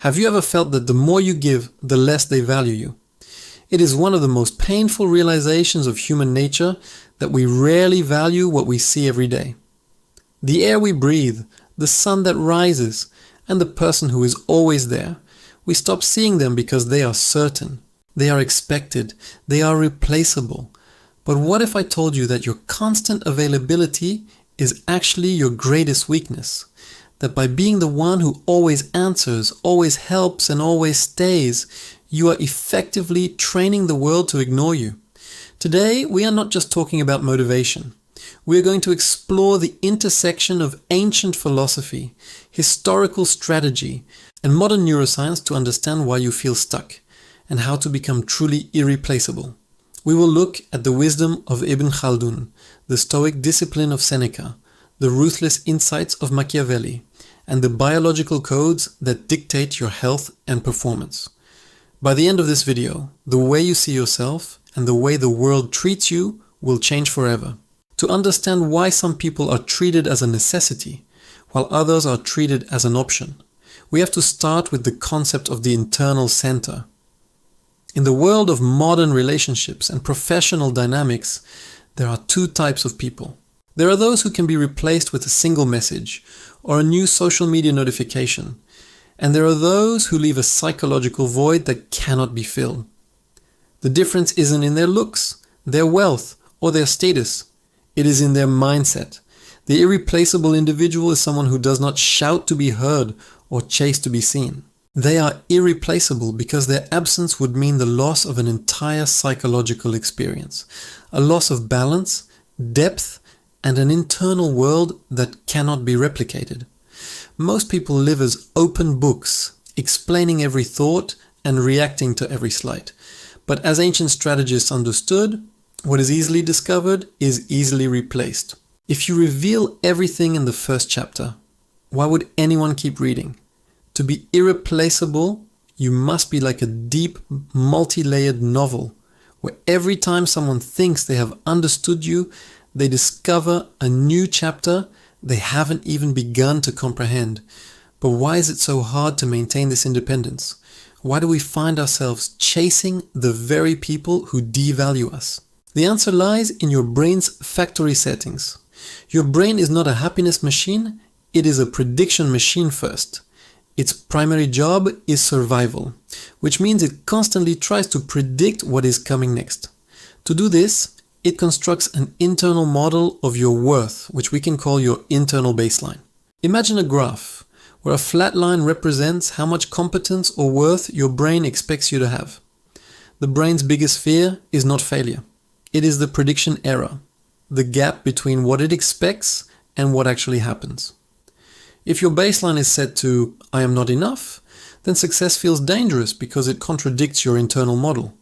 Have you ever felt that the more you give, the less they value you? It is one of the most painful realizations of human nature that we rarely value what we see every day. The air we breathe, the sun that rises, and the person who is always there. We stop seeing them because they are certain, they are expected, they are replaceable. But what if I told you that your constant availability is actually your greatest weakness? That by being the one who always answers, always helps, and always stays, you are effectively training the world to ignore you. Today, we are not just talking about motivation. We are going to explore the intersection of ancient philosophy, historical strategy, and modern neuroscience to understand why you feel stuck and how to become truly irreplaceable. We will look at the wisdom of Ibn Khaldun, the stoic discipline of Seneca, the ruthless insights of Machiavelli, and the biological codes that dictate your health and performance. By the end of this video, the way you see yourself and the way the world treats you will change forever. To understand why some people are treated as a necessity, while others are treated as an option, we have to start with the concept of the internal center. In the world of modern relationships and professional dynamics, there are two types of people. There are those who can be replaced with a single message or a new social media notification, and there are those who leave a psychological void that cannot be filled. The difference isn't in their looks, their wealth, or their status. It is in their mindset. The irreplaceable individual is someone who does not shout to be heard or chase to be seen. They are irreplaceable because their absence would mean the loss of an entire psychological experience, a loss of balance, depth, and an internal world that cannot be replicated. Most people live as open books, explaining every thought and reacting to every slight. But as ancient strategists understood, what is easily discovered is easily replaced. If you reveal everything in the first chapter, why would anyone keep reading? To be irreplaceable, you must be like a deep, multi-layered novel, where every time someone thinks they have understood you, they discover a new chapter they haven't even begun to comprehend. But why is it so hard to maintain this independence? Why do we find ourselves chasing the very people who devalue us? The answer lies in your brain's factory settings. Your brain is not a happiness machine, it is a prediction machine first. Its primary job is survival, which means it constantly tries to predict what is coming next. To do this, it constructs an internal model of your worth, which we can call your internal baseline. Imagine a graph where a flat line represents how much competence or worth your brain expects you to have. The brain's biggest fear is not failure. It is the prediction error, the gap between what it expects and what actually happens. If your baseline is set to "I am not enough," then success feels dangerous because it contradicts your internal model.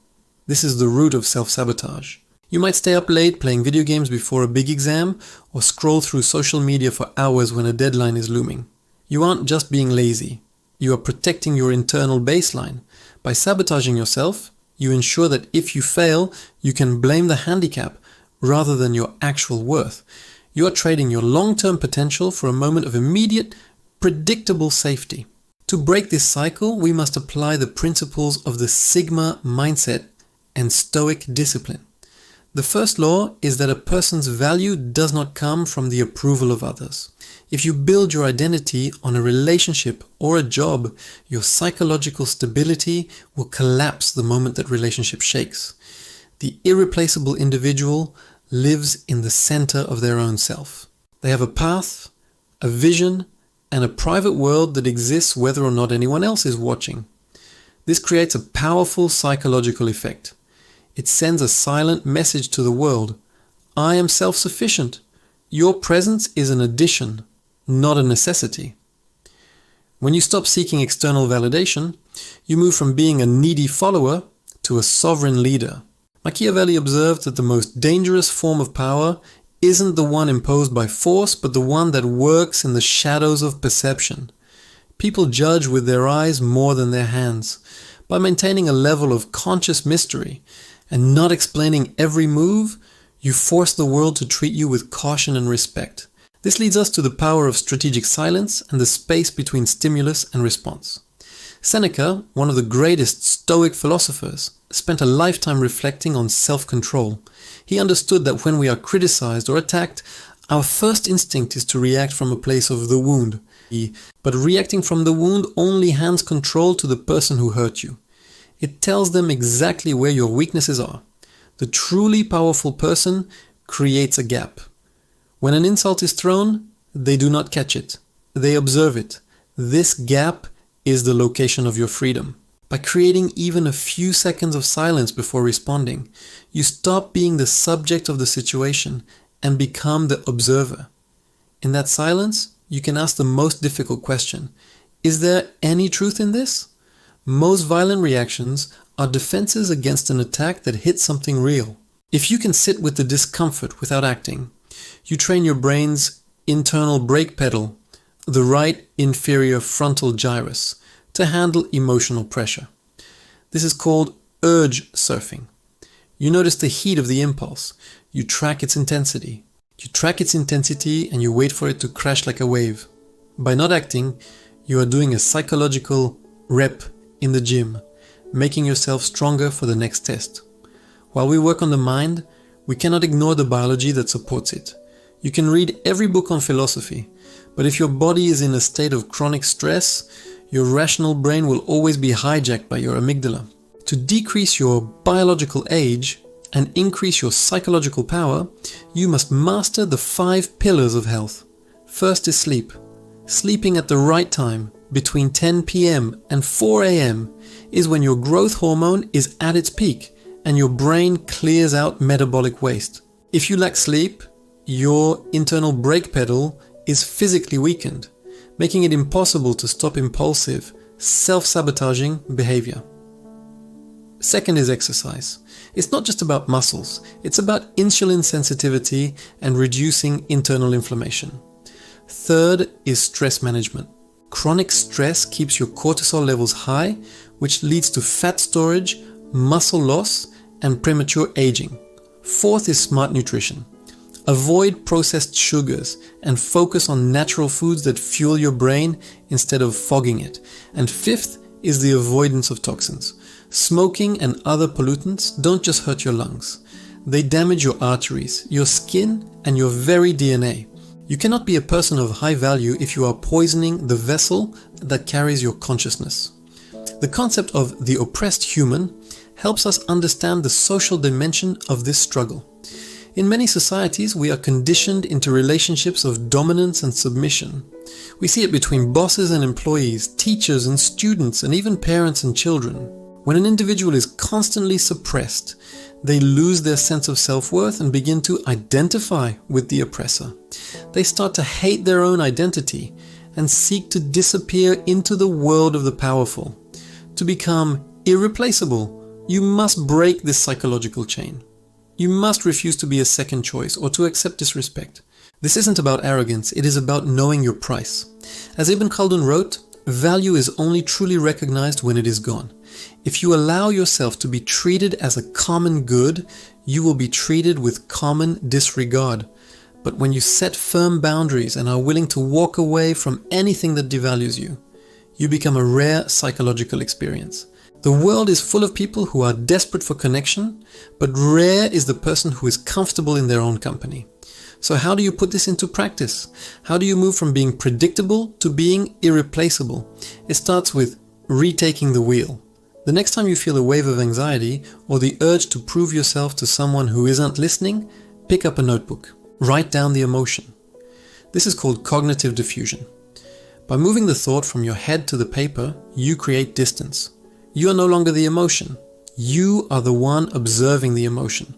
This is the root of self-sabotage. You might stay up late playing video games before a big exam or scroll through social media for hours when a deadline is looming. You aren't just being lazy. You are protecting your internal baseline. By sabotaging yourself, you ensure that if you fail, you can blame the handicap rather than your actual worth. You are trading your long-term potential for a moment of immediate, predictable safety. To break this cycle, we must apply the principles of the Sigma mindset and Stoic discipline. The first law is that a person's value does not come from the approval of others. If you build your identity on a relationship or a job, your psychological stability will collapse the moment that relationship shakes. The irreplaceable individual lives in the center of their own self. They have a path, a vision, and a private world that exists whether or not anyone else is watching. This creates a powerful psychological effect. It sends a silent message to the world. I am self-sufficient. Your presence is an addition, not a necessity. When you stop seeking external validation, you move from being a needy follower to a sovereign leader. Machiavelli observed that the most dangerous form of power isn't the one imposed by force, but the one that works in the shadows of perception. People judge with their eyes more than their hands. By maintaining a level of conscious mystery and not explaining every move, you force the world to treat you with caution and respect. This leads us to the power of strategic silence and the space between stimulus and response. Seneca, one of the greatest Stoic philosophers, spent a lifetime reflecting on self-control. He understood that when we are criticized or attacked, our first instinct is to react from a place of the wound. But reacting from the wound only hands control to the person who hurt you. It tells them exactly where your weaknesses are. The truly powerful person creates a gap. When an insult is thrown, they do not catch it. They observe it. This gap is the location of your freedom. By creating even a few seconds of silence before responding, you stop being the subject of the situation and become the observer. In that silence, you can ask the most difficult question: is there any truth in this? Most violent reactions are defenses against an attack that hits something real. If you can sit with the discomfort without acting, you train your brain's internal brake pedal, the right inferior frontal gyrus, to handle emotional pressure. This is called urge surfing. You notice the heat of the impulse. You track its intensity. And you wait for it to crash like a wave. By not acting, you are doing a psychological rep in the gym, making yourself stronger for the next test. While we work on the mind, we cannot ignore the biology that supports it. You can read every book on philosophy, but if your body is in a state of chronic stress, your rational brain will always be hijacked by your amygdala. To decrease your biological age and increase your psychological power, you must master the 5 pillars of health. First is sleep. Sleeping at the right time, between 10 p.m. and 4 a.m., is when your growth hormone is at its peak and your brain clears out metabolic waste. If you lack sleep, your internal brake pedal is physically weakened, making it impossible to stop impulsive, self-sabotaging behavior. Second is exercise. It's not just about muscles, it's about insulin sensitivity and reducing internal inflammation. Third is stress management. Chronic stress keeps your cortisol levels high, which leads to fat storage, muscle loss, and premature aging. Fourth is smart nutrition. Avoid processed sugars and focus on natural foods that fuel your brain instead of fogging it. And fifth is the avoidance of toxins. Smoking and other pollutants don't just hurt your lungs. They damage your arteries, your skin, and your very DNA. You cannot be a person of high value if you are poisoning the vessel that carries your consciousness. The concept of the oppressed human helps us understand the social dimension of this struggle. In many societies, we are conditioned into relationships of dominance and submission. We see it between bosses and employees, teachers and students, and even parents and children. When an individual is constantly suppressed, they lose their sense of self-worth and begin to identify with the oppressor. They start to hate their own identity and seek to disappear into the world of the powerful. To become irreplaceable, you must break this psychological chain. You must refuse to be a second choice or to accept disrespect. This isn't about arrogance, it is about knowing your price. As Ibn Khaldun wrote, value is only truly recognized when it is gone. If you allow yourself to be treated as a common good, you will be treated with common disregard. But when you set firm boundaries and are willing to walk away from anything that devalues you, you become a rare psychological experience. The world is full of people who are desperate for connection, but rare is the person who is comfortable in their own company. So how do you put this into practice? How do you move from being predictable to being irreplaceable? It starts with retaking the wheel. The next time you feel a wave of anxiety or the urge to prove yourself to someone who isn't listening, pick up a notebook. Write down the emotion. This is called cognitive diffusion. By moving the thought from your head to the paper, you create distance. You are no longer the emotion. You are the one observing the emotion.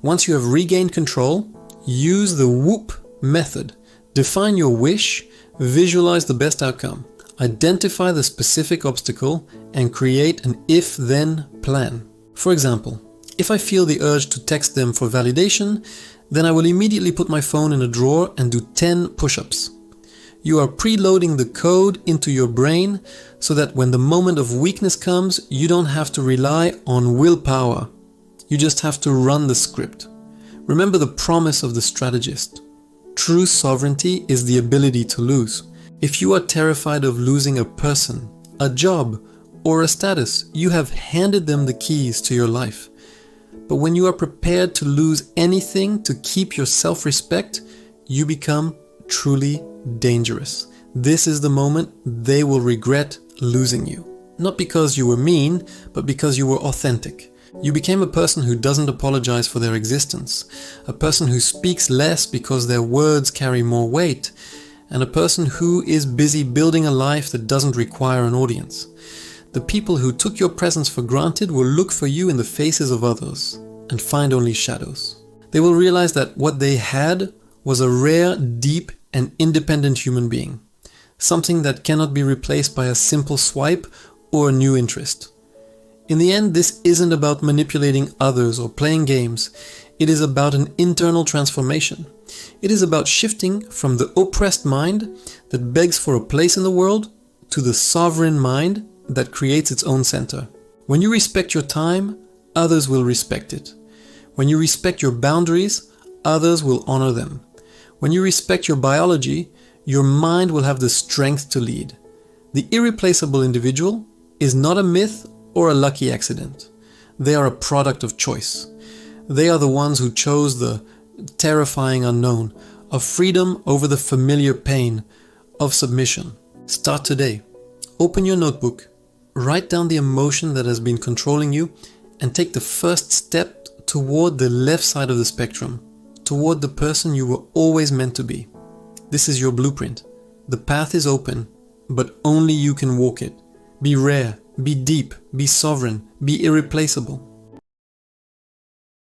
Once you have regained control, use the WHOOP method. Define your wish, visualize the best outcome, identify the specific obstacle, and create an if-then plan. For example, if I feel the urge to text them for validation, then I will immediately put my phone in a drawer and do 10 push-ups. You are preloading the code into your brain so that when the moment of weakness comes, you don't have to rely on willpower. You just have to run the script. Remember the promise of the strategist. True sovereignty is the ability to lose. If you are terrified of losing a person, a job, or a status. You have handed them the keys to your life. But when you are prepared to lose anything to keep your self-respect, you become truly dangerous. This is the moment they will regret losing you. Not because you were mean, but because you were authentic. You became a person who doesn't apologize for their existence, a person who speaks less because their words carry more weight, and a person who is busy building a life that doesn't require an audience. The people who took your presence for granted will look for you in the faces of others and find only shadows. They will realize that what they had was a rare, deep, and independent human being, something that cannot be replaced by a simple swipe or a new interest. In the end, this isn't about manipulating others or playing games. It is about an internal transformation. It is about shifting from the oppressed mind that begs for a place in the world to the sovereign mind that creates its own center. When you respect your time, others will respect it. When you respect your boundaries, others will honor them. When you respect your biology, your mind will have the strength to lead. The irreplaceable individual is not a myth or a lucky accident. They are a product of choice. They are the ones who chose the terrifying unknown, of freedom over the familiar pain, of submission. Start today. Open your notebook, write down the emotion that has been controlling you, and take the first step toward the left side of the spectrum, toward the person you were always meant to be. This is your blueprint. The path is open, but only you can walk it. Be rare, be deep, be sovereign, be irreplaceable.